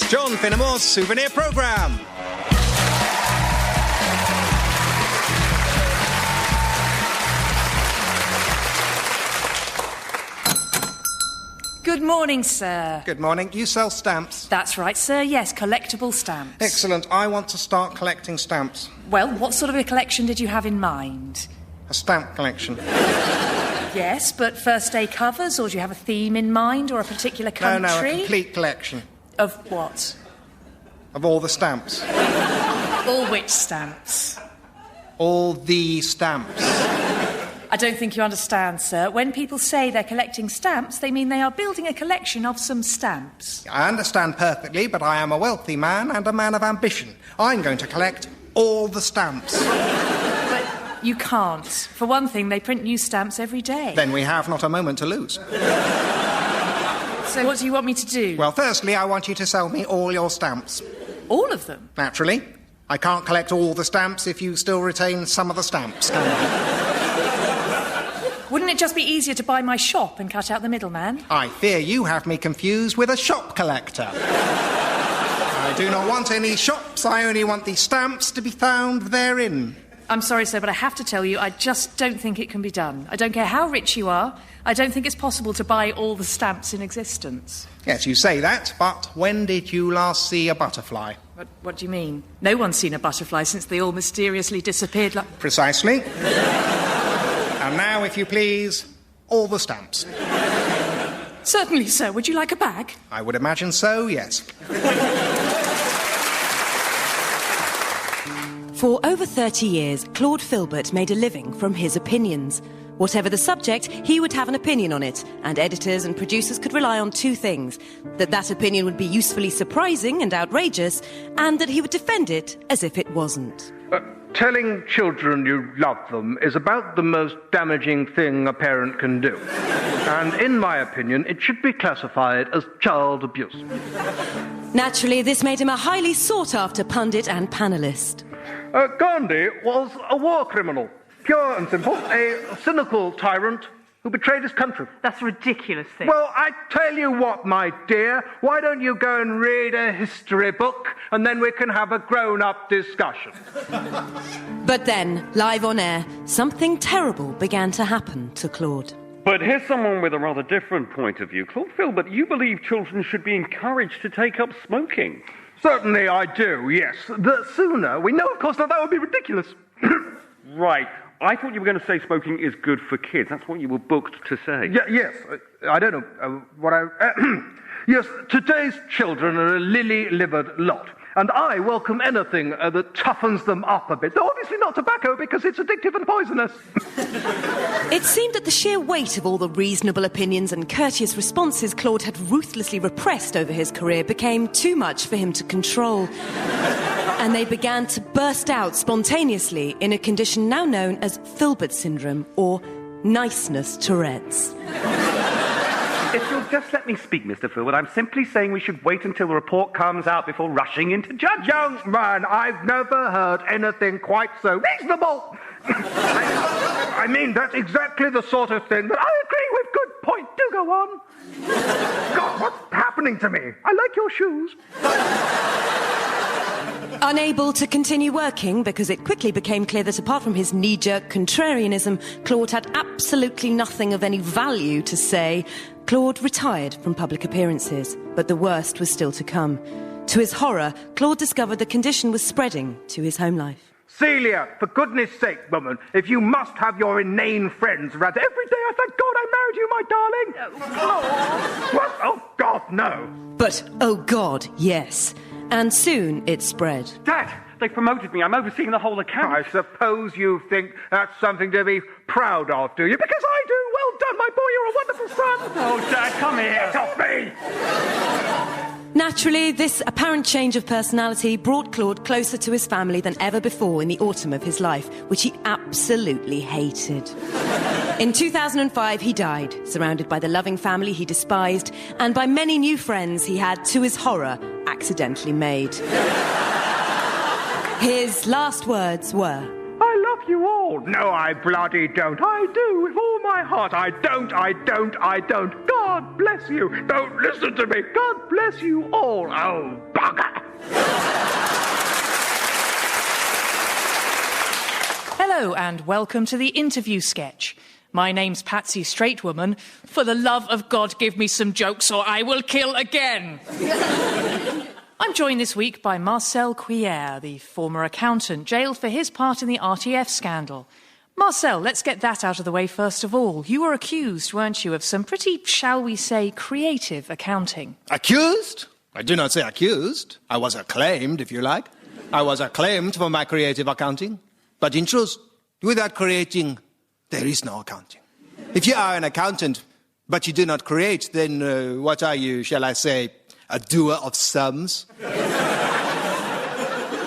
John Finnemore's Souvenir programme. Good morning, sir. Good morning. You sell stamps? That's right, sir. Yes, collectible stamps. Excellent. I want to start collecting stamps. Well, what sort of a collection did you have in mind? A stamp collection. Yes, but first day covers, or do you have a theme in mind, or a particular country? No, a complete collection. Of what? Of all the stamps. All which stamps? All the stamps. I don't think you understand, sir. When people say they're collecting stamps, they mean they are building a collection of some stamps. I understand perfectly, but I am a wealthy man and a man of ambition. I'm going to collect all the stamps. But you can't. For one thing, they print new stamps every day. Then we have not a moment to lose. So what do you want me to do? Well, firstly, I want you to sell me all your stamps. All of them? Naturally. I can't collect all the stamps if you still retain some of the stamps, can I? Wouldn't it just be easier to buy my shop and cut out the middleman? I fear you have me confused with a shop collector. I do not want any shops. I only want the stamps to be found therein. I'm sorry, sir, but I have to tell you, I just don't think it can be done. I don't care how rich you are. I don't think it's possible to buy all the stamps in existence. Yes, you say that, but when did you last see a butterfly? What do you mean? No one's seen a butterfly since they all mysteriously disappeared like... Precisely. And now, if you please, all the stamps. Certainly, sir. Would you like a bag? I would imagine so, yes. For over 30 years, Claude Filbert made a living from his opinions. Whatever the subject, he would have an opinion on it, and editors and producers could rely on two things: that opinion would be usefully surprising and outrageous, and that he would defend it as if it wasn't. Telling children you love them is about the most damaging thing a parent can do. And in my opinion, it should be classified as child abuse. Naturally, this made him a highly sought-after pundit and panellist. Gandhi was a war criminal. Pure and simple. A cynical tyrant who betrayed his country. That's a ridiculous thing. Well, I tell you what, my dear, why don't you go and read a history book and then we can have a grown-up discussion. But then, live on air, something terrible began to happen to Claude. But here's someone with a rather different point of view. Claude Filbert, you believe children should be encouraged to take up smoking. Certainly I do, yes. The sooner we know, of course, that would be ridiculous. Right. I thought you were going to say smoking is good for kids. That's what you were booked to say. Yes. I don't know what I... Yes, today's children are a lily-livered lot. And I welcome anything that toughens them up a bit. Though obviously not tobacco, because it's addictive and poisonous. It seemed that the sheer weight of all the reasonable opinions and courteous responses Claude had ruthlessly repressed over his career became too much for him to control. And they began to burst out spontaneously in a condition now known as Filbert syndrome, or niceness Tourette's. If you'll just let me speak, Mr. Filbert, I'm simply saying we should wait until the report comes out before rushing into judgment. Young man, I've never heard anything quite so reasonable. I mean, that's exactly the sort of thing that I agree with. Good point. Do go on. God, what's happening to me? I like your shoes. Unable to continue working because it quickly became clear that apart from his knee-jerk contrarianism, Claude had absolutely nothing of any value to say, Claude retired from public appearances, but the worst was still to come. To his horror, Claude discovered the condition was spreading to his home life. Celia, for goodness sake, woman, if you must have your inane friends around every day, I thank God I married you, my darling. What? Oh, God, no. But, oh God, yes. And soon it spread. Dad, they promoted me. I'm overseeing the whole account. I suppose you think that's something to be proud of, do you? Because I do. Well done, my boy. You're a wonderful son. Oh, Dad, come here. Get off me. Naturally, this apparent change of personality brought Claude closer to his family than ever before in the autumn of his life, which he absolutely hated. In 2005, he died, surrounded by the loving family he despised and by many new friends he had, to his horror, accidentally made. His last words were, I love you all. all. No, I bloody don't. I do, with all my heart. I don't. God bless you. Don't listen to me. God bless you all. Oh, bugger. Hello and welcome to the interview sketch. My name's Patsy Straightwoman. For the love of God, give me some jokes or I will kill again. I'm joined this week by Marcel Cuillère, the former accountant, jailed for his part in the RTF scandal. Marcel, let's get that out of the way first of all. You were accused, weren't you, of some pretty, shall we say, creative accounting? Accused? I do not say accused. I was acclaimed, if you like. I was acclaimed for my creative accounting. But in truth, without creating, there is no accounting. If you are an accountant, but you do not create, then what are you, shall I say, a doer of sums?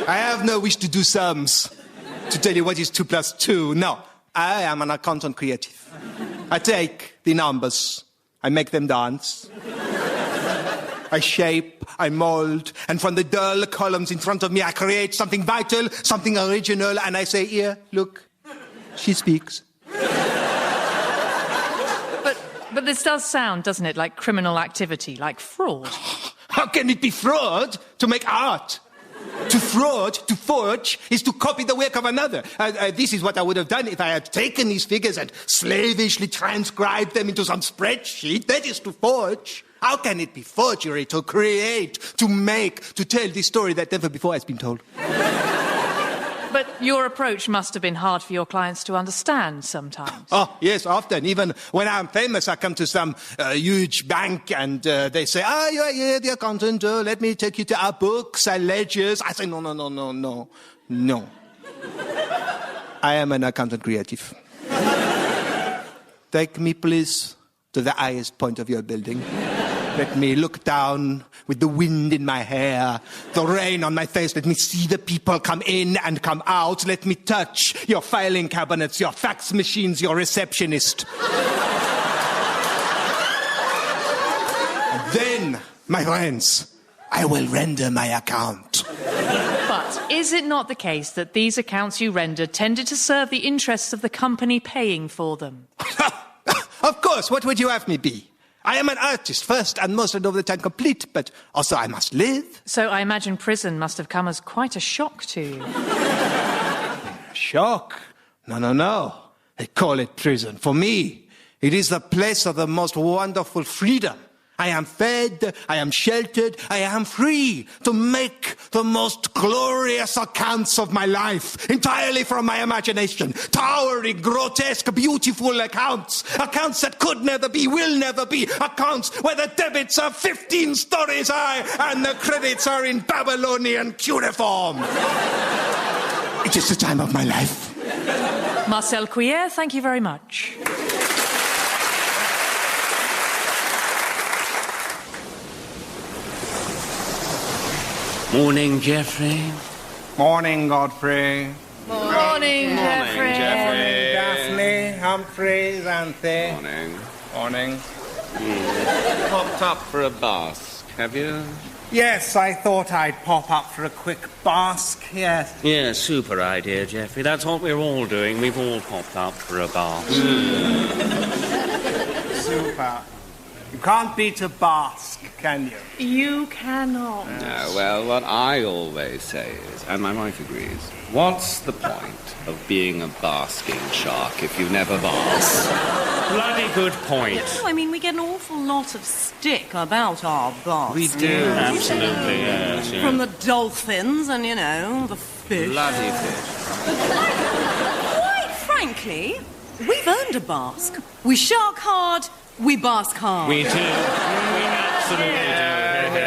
I have no wish to do sums, to tell you what is 2 plus 2. No, I am an accountant creative. I take the numbers, I make them dance. I shape, I mold, and from the dull columns in front of me, I create something vital, something original, and I say, here, look, she speaks. But this does sound, doesn't it, like criminal activity, like fraud? How can it be fraud to make art? To fraud, to forge, is to copy the work of another. This is what I would have done if I had taken these figures and slavishly transcribed them into some spreadsheet. That is to forge. How can it be forgery to create, to make, to tell this story that never before has been told? But your approach must have been hard for your clients to understand sometimes. Oh, yes, often. Even when I'm famous, I come to some huge bank and they say, yeah, the accountant, let me take you to our books, our ledgers. I say, no. I am an accountant creative. Take me, please, to the highest point of your building. Let me look down with the wind in my hair, the rain on my face. Let me see the people come in and come out. Let me touch your filing cabinets, your fax machines, your receptionist. And then, my friends, I will render my account. But is it not the case that these accounts you rendered tended to serve the interests of the company paying for them? Of course, what would you have me be? I am an artist, first and most and all the time complete, but also I must live. So I imagine prison must have come as quite a shock to you. Shock? No. They call it prison. For me, it is the place of the most wonderful freedom. I am fed, I am sheltered, I am free to make the most glorious accounts of my life, entirely from my imagination. Towering, grotesque, beautiful accounts. Accounts that could never be, will never be. Accounts where the debits are 15 stories high and the credits are in Babylonian cuneiform. It is the time of my life. Marcel Cuillère, thank you very much. Morning, Geoffrey. Morning, Godfrey. Morning, Geoffrey. Daphne, Humphreys, Anthony. Morning. Popped up for a bask, have you? Yes, I thought I'd pop up for a quick bask, yes. Yeah, super idea, Geoffrey. That's what we're all doing. We've all popped up for a bask. Super. You can't beat a bask, can you? You cannot. No, well, what I always say is, and my wife agrees, what's the point of being a basking shark if you never bask? Bloody good point. No, I mean, we get an awful lot of stick about our baths. We do, absolutely, yes. From the dolphins and, the fish. Bloody fish. Quite frankly, we've earned a bask. We shark hard, we bask hard. We do. We absolutely do.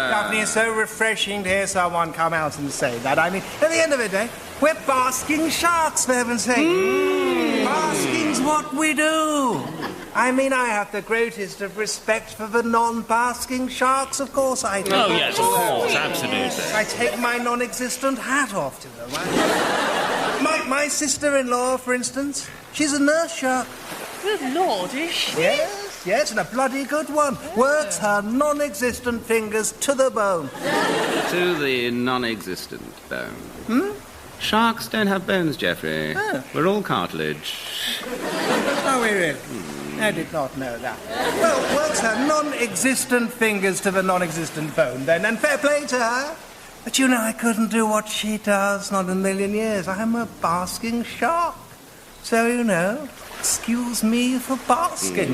Daphne, it's so refreshing to hear someone come out and say that. I mean, at the end of the day, we're basking sharks, for heaven's sake. Basking's what we do. I mean, I have the greatest of respect for the non-basking sharks, of course I do. Oh, yes, of course, absolutely. I take my non-existent hat off to them. My sister-in-law, for instance, she's a nurse shark. Good Lord, is she? Yes, and a bloody good one. Works her non-existent fingers to the bone. To the non-existent bone. Sharks don't have bones, Geoffrey. Oh. We're all cartilage. Oh, we really? I did not know that. Well, sir, non-existent fingers to the non-existent bone, then, and fair play to her. But, you know, I couldn't do what she does, not in a million years. I'm a basking shark. So, you know, excuse me for basking.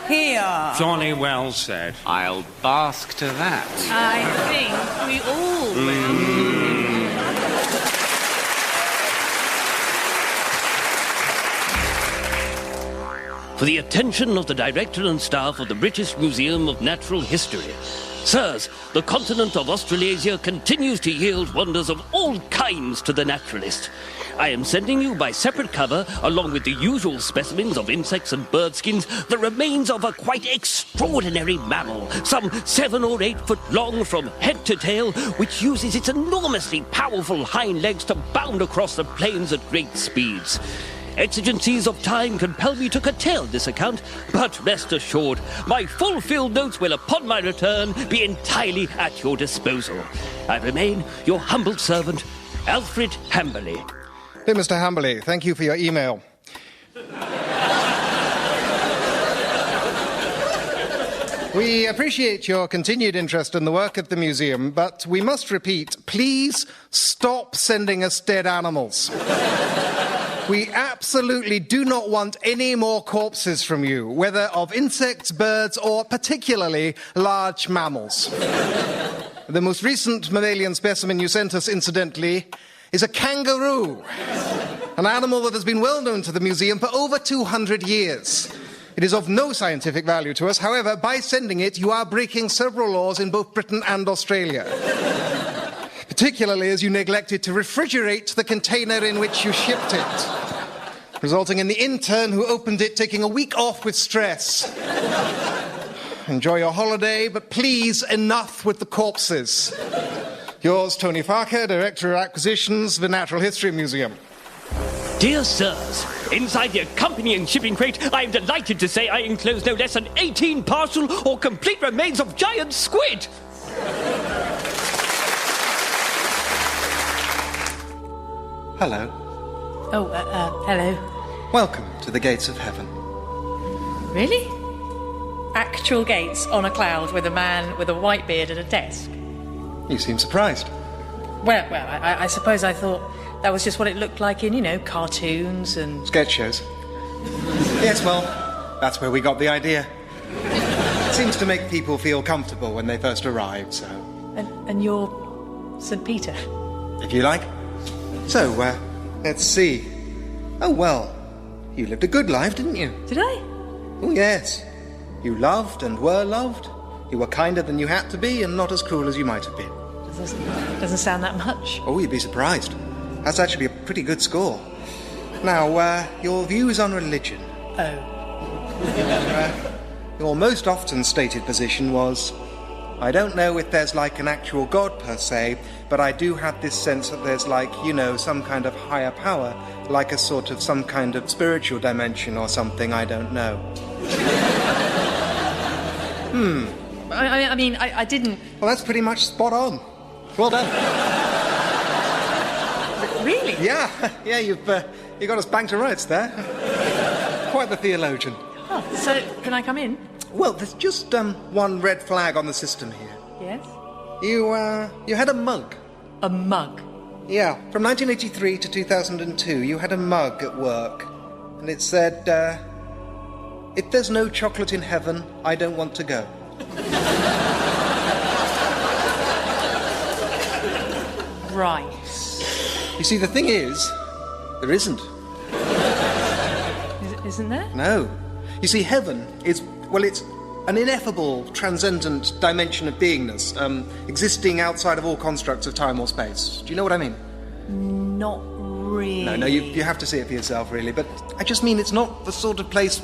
Here. Jolly well said. I'll bask to that. I think we all will. For the attention of the director and staff of the British Museum of Natural History. Sirs, the continent of Australasia continues to yield wonders of all kinds to the naturalist. I am sending you by separate cover, along with the usual specimens of insects and bird skins, the remains of a quite extraordinary mammal, some 7 or 8 foot long from head to tail, which uses its enormously powerful hind legs to bound across the plains at great speeds. Exigencies of time compel me to curtail this account, but rest assured, my full field notes will, upon my return, be entirely at your disposal. I remain your humble servant, Alfred Hamberley. Dear Mr. Hamberley, thank you for your email. We appreciate your continued interest in the work of the museum, but we must repeat, please stop sending us dead animals. We absolutely do not want any more corpses from you, whether of insects, birds, or particularly large mammals. The most recent mammalian specimen you sent us, incidentally, is a kangaroo, an animal that has been well known to the museum for over 200 years. It is of no scientific value to us. However, by sending it, you are breaking several laws in both Britain and Australia. Particularly as you neglected to refrigerate the container in which you shipped it, resulting in the intern who opened it taking a week off with stress. Enjoy your holiday, but please, enough with the corpses. Yours, Tony Farker, Director of Acquisitions, the Natural History Museum. Dear sirs, inside the accompanying shipping crate, I am delighted to say I enclose no less than 18 partial or complete remains of giant squid. Hello. Oh, hello. Welcome to the gates of heaven. Really? Actual gates on a cloud with a man with a white beard at a desk? You seem surprised. Well, I suppose I thought that was just what it looked like in, you know, cartoons and... Sketch shows. Yes, well, that's where we got the idea. It seems to make people feel comfortable when they first arrive, so... And you're St. Peter? If you like. So, let's see. Oh, well, you lived a good life, didn't you? Did I? Oh, yes. You loved and were loved. You were kinder than you had to be and not as cruel as you might have been. Doesn't sound that much. Oh, you'd be surprised. That's actually a pretty good score. Now, your views on religion. Oh. Your most often stated position was, I don't know if there's like an actual God per se, but I do have this sense that there's like, you know, some kind of higher power, like a sort of some kind of spiritual dimension or something, I don't know. I mean, I didn't... Well, that's pretty much spot on. Well done. Really? Yeah, you got us back to rights there. Quite the theologian. Oh, so, can I come in? Well, there's just one red flag on the system here. Yes? You had a mug. A mug? Yeah, from 1983 to 2002, you had a mug at work. And it said, if there's no chocolate in heaven, I don't want to go. Right. You see, the thing is, there isn't. Isn't there? No. You see, heaven is, well, it's an ineffable, transcendent dimension of beingness, existing outside of all constructs of time or space. Do you know what I mean? Not really. No, you have to see it for yourself, really. But I just mean it's not the sort of place,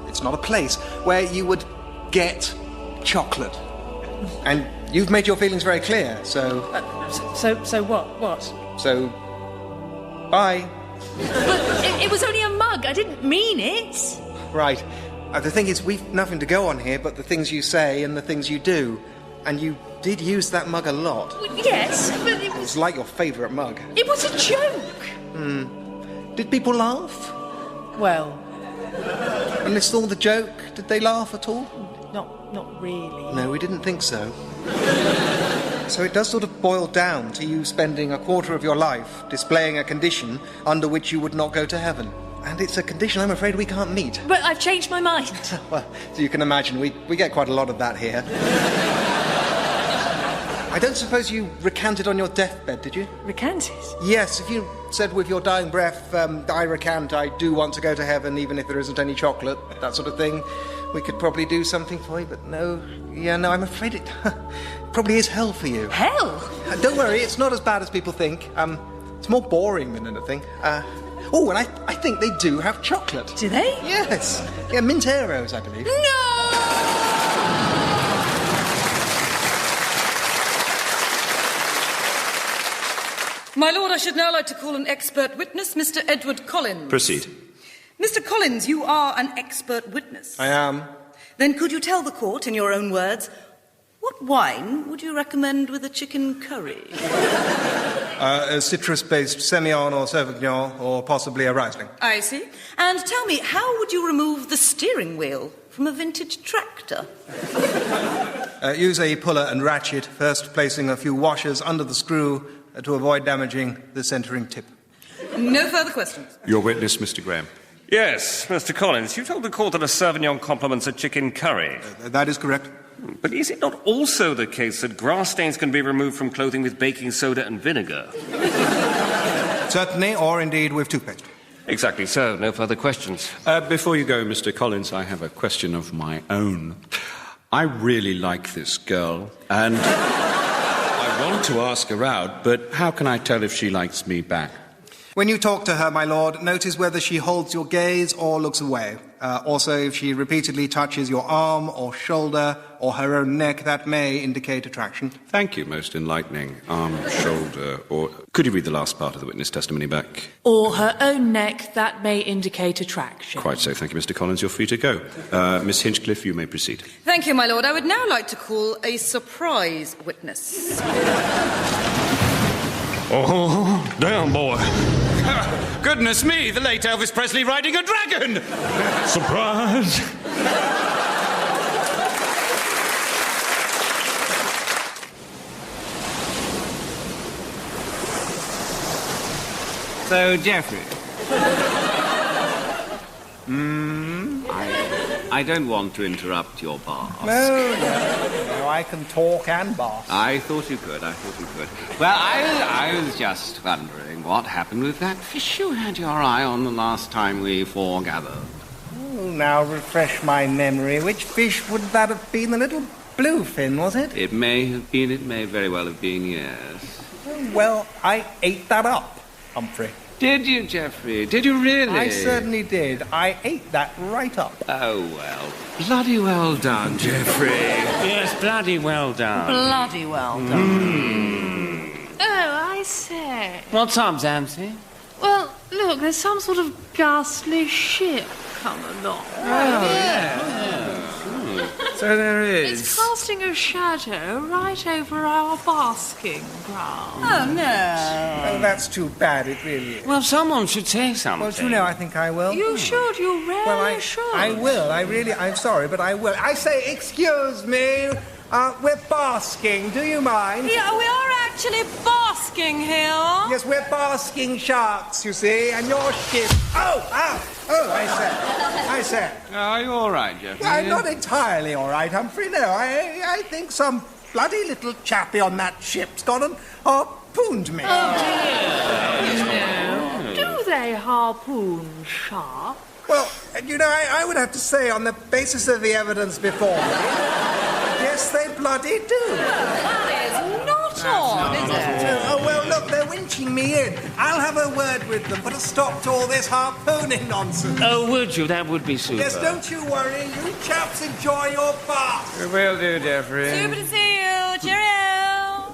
it's not a place where you would get chocolate. And you've made your feelings very clear, so... So what? What? So, bye. But it was only a mug. I didn't mean it. Right. The thing is, we've nothing to go on here but the things you say and the things you do. And you did use that mug a lot. Well, yes, but it It was... was like your favourite mug. It was a joke. Did people laugh? Well, When they saw the joke, did they laugh at all? not really. No, we didn't think so. So it does sort of boil down to you spending a quarter of your life displaying a condition under which you would not go to heaven. And it's a condition I'm afraid we can't meet. But I've changed my mind. Well, so you can imagine, we get quite a lot of that here. I don't suppose you recanted on your deathbed, did you? Recanted? Yes, if you said with your dying breath, I recant, I do want to go to heaven, even if there isn't any chocolate, that sort of thing, we could probably do something for you, but no, I'm afraid it probably is hell for you. Hell? Don't worry, it's not as bad as people think. It's more boring than anything. And I think they do have chocolate. Do they? Yes. Yeah, mint arrows, I believe. No! My lord, I should now like to call an expert witness, Mr. Edward Collins. Proceed. Mr. Collins, you are an expert witness. I am. Then could you tell the court, in your own words, what wine would you recommend with a chicken curry? A citrus-based Semillon or Sauvignon, or possibly a Riesling. I see. And tell me, how would you remove the steering wheel from a vintage tractor? Use a puller and ratchet, first placing a few washers under the screw to avoid damaging the centering tip. No further questions. Your witness, Mr. Graham. Yes, Mr. Collins, you told the court that a Sauvignon compliments a chicken curry. That is correct. But is it not also the case that grass stains can be removed from clothing with baking soda and vinegar? Certainly, or indeed with toothpaste. Exactly so. No further questions. Before you go, Mr. Collins, I have a question of my own. I really like this girl, and I want to ask her out, but how can I tell if she likes me back? When you talk to her, my lord, notice whether she holds your gaze or looks away. Also, if she repeatedly touches your arm or shoulder or her own neck, that may indicate attraction. Thank you, most enlightening. Arm, shoulder, or... Could you read the last part of the witness testimony back? Or her own neck, that may indicate attraction. Quite so. Thank you, Mr. Collins. You're free to go. Miss Hinchcliffe, you may proceed. Thank you, my lord. I would now like to call a surprise witness. Oh, damn, boy. Goodness me, the late Elvis Presley riding a dragon! Surprise! So, Geoffrey. I don't want to interrupt your bath. No, I can talk and bath. I thought you could. Well, I was just wondering what happened with that fish you had your eye on the last time we foregathered. Oh, now refresh my memory. Which fish would that have been? The little bluefin, was it? It may have been, it may very well have been, yes. Oh, well, I ate that up, Humphrey. Did you, Geoffrey? Did you really? I certainly did. I ate that right up. Oh, well. Bloody well done, Geoffrey. Yes, bloody well done. Bloody well done. Oh, I say. What's up, Zancy? Well, look, there's some sort of ghastly ship come along. So there It's is. casting a shadow right over our basking ground. Oh, no. Oh, that's too bad, it really is. Well, someone should say something. Well, do you know, I think I will. You should, you really Well, should. I will. I'm sorry, but I will. I say, excuse me. We're basking. Do you mind? Yeah, we are actually basking here. Yes, we're basking sharks, you see, and your ship... I said. Are you all right, Geoffrey? I'm not entirely all right, Humphrey, no. I think some bloody little chappie on that ship's gone and harpooned me. Do they harpoon sharks? Well, you know, I would have to say, on the basis of the evidence before me, yes, they bloody do. That is not on, is it? Oh, well, look, they're winching me in. I'll have a word with them, put a stop to all this harpooning nonsense. Oh, would you? That would be super. Yes, don't you worry. You chaps enjoy your bath. Will do, Geoffrey. Super to see you. Cheerio.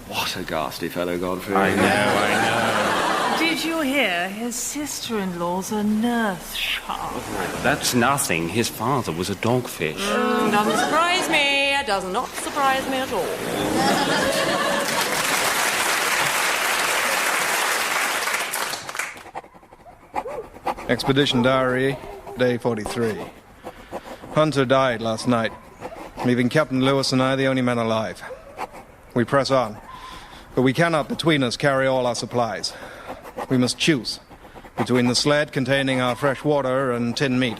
What a ghastly fellow, Godfrey. I know. Did you hear his sister-in-law's a nurse shark? That's nothing. His father was a dogfish. Doesn't surprise me. A does not surprise me at all. Expedition Diary, day 43. Hunter died last night, leaving Captain Lewis and I the only men alive. We press on, but we cannot between us carry all our supplies. We must choose between the sled containing our fresh water and tinned meat,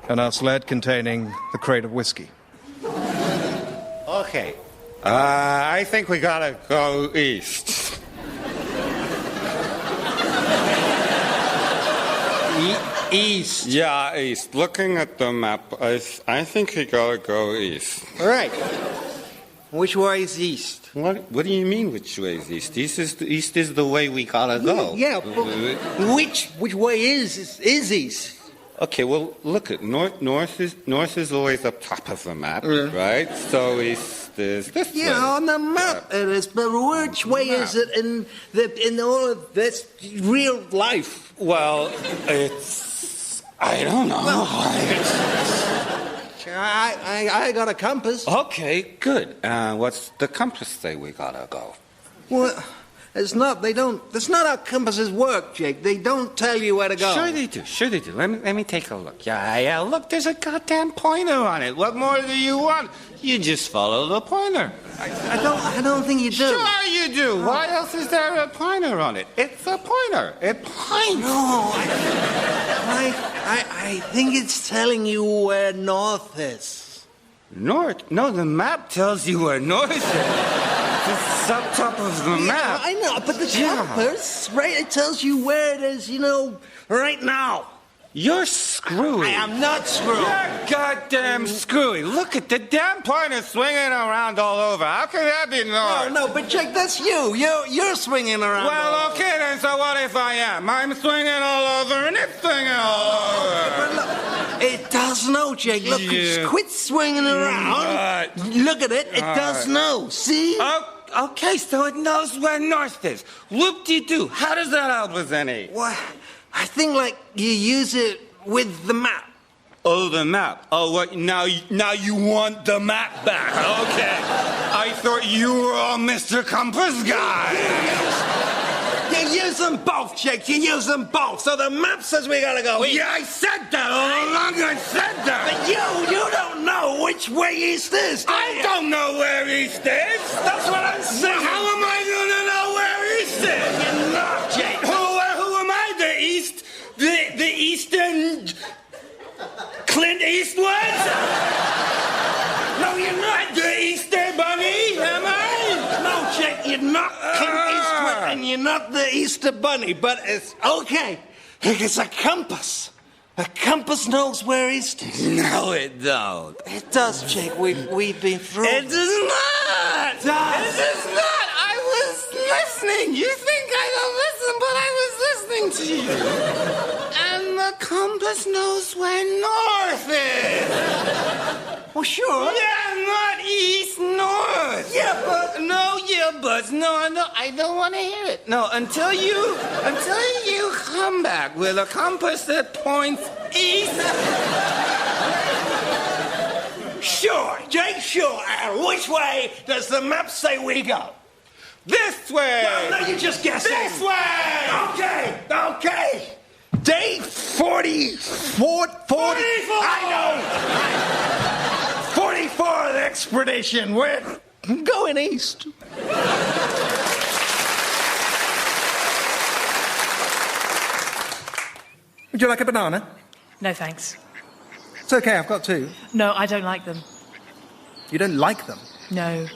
and our sled containing the crate of whiskey. Okay. I think we gotta go east. East? Yeah, east. Looking at the map, I think we gotta go east. All right. Which way is east? What do you mean which way is east? East is the way we gotta go. Yeah, but which way is east? Okay, well, look at north is always up top of the map, right? So east is this way. Yeah, on the map it is, but which way is it in all of this real life? Well, I don't know. I got a compass. Okay, good. What's the compass say we gotta go? Well, it's not. That's not how compasses work, Jake. They don't tell you where to go. Sure they do. Let me take a look. Yeah, look, there's a goddamn pointer on it. What more do you want? You just follow the pointer. I don't think you do. Sure you do. Why else is there a pointer on it? It's a pointer. It points. No, I think it's telling you where north is. North? No, the map tells you where north is. It's up top of the map. I know, but the compass, right? It tells you where it is, right now. You're screwy. I am not screwy. You're goddamn screwy. Look at the damn pointer swinging around all over. How can that be north? No, but Jake, that's you. You're swinging around. Well, okay then, so what if I am? I'm swinging all over and it's swinging all over. But look, it does know, Jake. Look, quit swinging around. Look at it. It does know. See? Okay, so it knows where north is. Whoop-de-doo. How does that help us any? Well, I think, you use it with the map. Oh, the map. Oh, what? Now you want the map back. Okay. I thought you were all Mr. Compass guy. You use them both, Jake. You use them both. So the map says we gotta go east. Yeah, I said that all along. I said that. But you don't know which way east is. I don't know where east is. That's what I'm saying. Well, how am I gonna know where east is? You're not, Jake. Who am I? The Eastern Clint Eastwood? No, you're not. The Easter Bunny, am I? No, Jake, you're not Clint Eastwood and you're not the Easter Bunny, but it's okay. It's a compass. A compass knows where east is. No, it don't. It does, Jake. We've been through. It does not. It does not. I was listening. You think I don't listen, but I was listening to you. And the compass knows where north is. Well, sure. Yeah, not east, north. Yeah, but no, I don't want to hear it. No, until you come back with a compass that points east. Sure, Jake, sure. And which way does the map say we go? This way. Well, no, you just guessing. This way. Okay. Day 44. I know. 44 of the expedition. We're going east. Would you like a banana? No, thanks. It's okay, I've got two. No, I don't like them. You don't like them? No.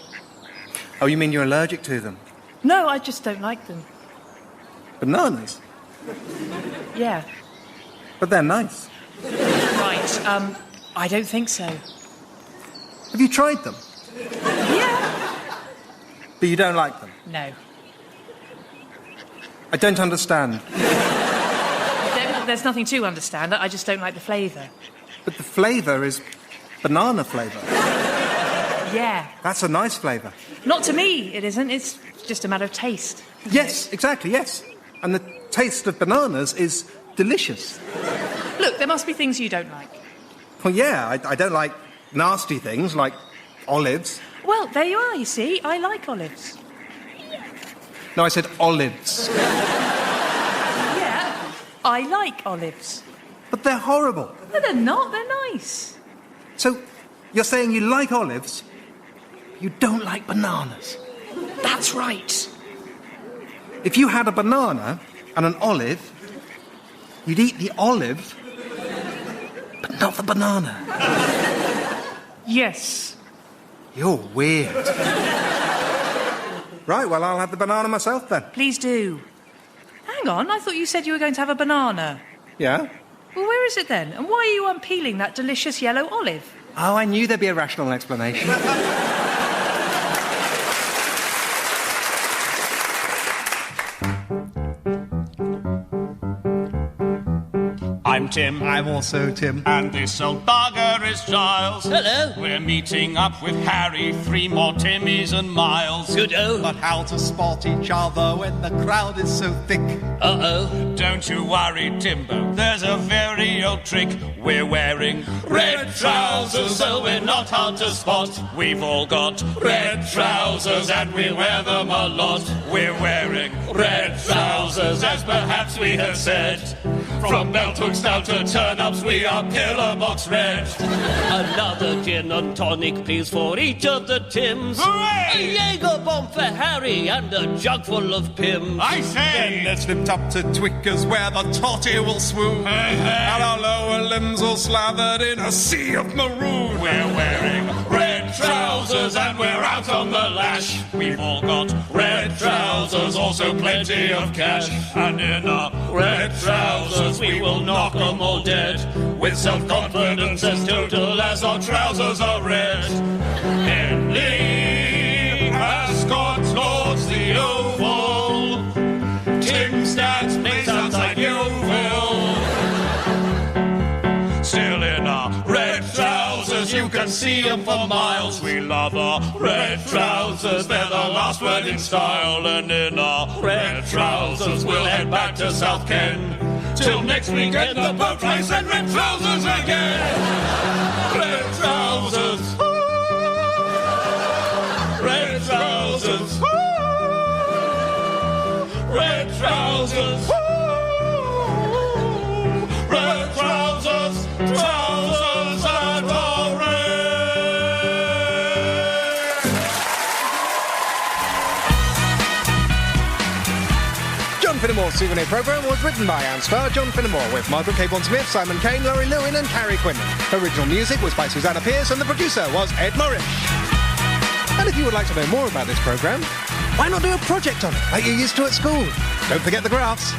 Oh, you mean you're allergic to them? No, I just don't like them. Bananas? Yeah. But they're nice. Right, I don't think so. Have you tried them? Yeah. But you don't like them? No. I don't understand. There's nothing to understand. I just don't like the flavour. But the flavour is banana flavour. Yeah. That's a nice flavour. Not to me, it isn't. It's just a matter of taste. Yes, exactly, yes. And the taste of bananas is delicious. Look, there must be things you don't like. Well, yeah, I don't like nasty things like olives. Well, there you are, you see. I like olives. No, I said olives. Yeah, I like olives. But they're horrible. No, they're not. They're nice. So, you're saying you like olives, you don't like bananas? That's right. If you had a banana and an olive, you'd eat the olive, but not the banana. Yes. You're weird. Right, well, I'll have the banana myself then. Please do. Hang on, I thought you said you were going to have a banana. Yeah? Well, where is it then? And why are you unpeeling that delicious yellow olive? Oh, I knew there'd be a rational explanation. I'm Tim. I'm also Tim. And this old bugger is Giles. Hello. We're meeting up with Harry, 3 more Timmies and Miles. Good-o. But how to spot each other when the crowd is so thick? Uh-oh. Don't you worry, Timbo, there's a very old trick. We're wearing red trousers, so we're not hard to spot. We've all got red trousers and we wear them a lot. We're wearing red trousers, as perhaps we have said. From belt hooks down to turn-ups, we are pillar box red. Another gin and tonic, please, for each of the Tims. Hooray! A Jaeger bomb for Harry and a jug full of Pims. I say! Then let's lift up to Twickers where the totty will swoon. Hey, hey. And our lower limbs all slathered in a sea of maroon. We're wearing red trousers and we're out on the lash. We've all got red trousers, also plenty of cash. And in our red trousers we will knock 'em all dead. With self-confidence as total as our trousers are red. Henley has scored towards the oval. Tim stands plays outside Yeovil. Still in our red trousers, you can see them for miles. We love our red trousers, they're the last word in style. And in our red trousers, we'll head back to South Ken. Till next weekend, the boat race and red trousers again. Red trousers. Red trousers. Red trousers. Red trousers. Trousers and orange. John Finnemore's Souvenir programme was written by and starred John Finnemore with Margaret Cabourn-Smith, Simon Kane, Lawry, Lewin and Carrie Quinlan. Original music was by Susanna Pierce and the producer was Ed Morris. And if you would like to know more about this programme, why not do a project on it like you used to at school? Don't forget the graphs.